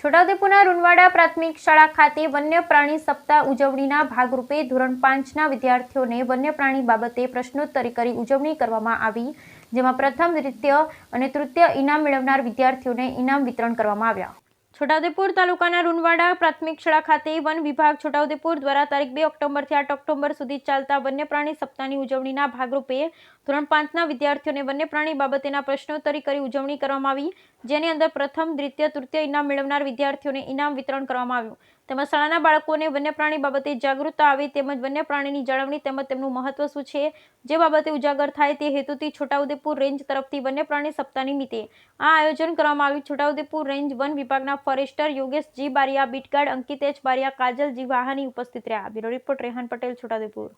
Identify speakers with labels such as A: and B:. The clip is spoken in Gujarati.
A: છોટાઉદેપુરના રૂનવાડા પ્રાથમિક શાળા ખાતે વન્ય પ્રાણી સપ્તાહ ઉજવણીના ભાગરૂપે ધોરણ 5ના વિદ્યાર્થીઓને વન્ય પ્રાણી બાબતે પ્રશ્નોત્તરી કરી ઉજવણી કરવામાં આવી, જેમાં પ્રથમ, દ્વિતીય અને તૃતીય ઇનામ મેળવનાર વિદ્યાર્થીઓને ઇનામ વિતરણ કરવામાં આવ્યા. છોટાઉદેપુર તાલુકાના રૂનવાડા પ્રાથમિક શાળા ખાતે વન વિભાગ છોટાઉદેપુર દ્વારા તારીખ 2 ઓક્ટોબરથી 8 ઓક્ટોબર સુધી ચાલતા વન્ય પ્રાણી સપ્તાહની ઉજવણીના ભાગરૂપે ધોરણ 5ના વિદ્યાર્થીઓને વન્ય પ્રાણી બાબતેના પ્રશ્નોત્તરી કરી ઉજવણી કરવામાં આવી, જેની અંદર પ્રથમ, દ્વિતીય, તૃતીય ઇનામ મેળવનાર વિદ્યાર્થીઓને ઇનામ વિતરણ કરવામાં આવ્યું. તેમજ શાળાના બાળકોને વન્ય પ્રાણી બાબતે જાગૃતતા આવે તેમજ વન્ય પ્રાણીની જાળવણી તેમજ તેમનું મહત્વ શું છે જે બાબતે ઉજાગર થાય તે હેતુથી છોટાઉદેપુર રેન્જ તરફથી વન્ય પ્રાણી સપ્તાહ નિમિત્તે આ આયોજન કરવામાં આવ્યું. છોટાઉદેપુર રેન્જ વન વિભાગના forester Yogesh ji Baria, beat guard Ankit H Baria, Kajal ji Vahani ઉપસ્થિત રહ્યા. Bureau report Rehan Patel, Chhota Udepur.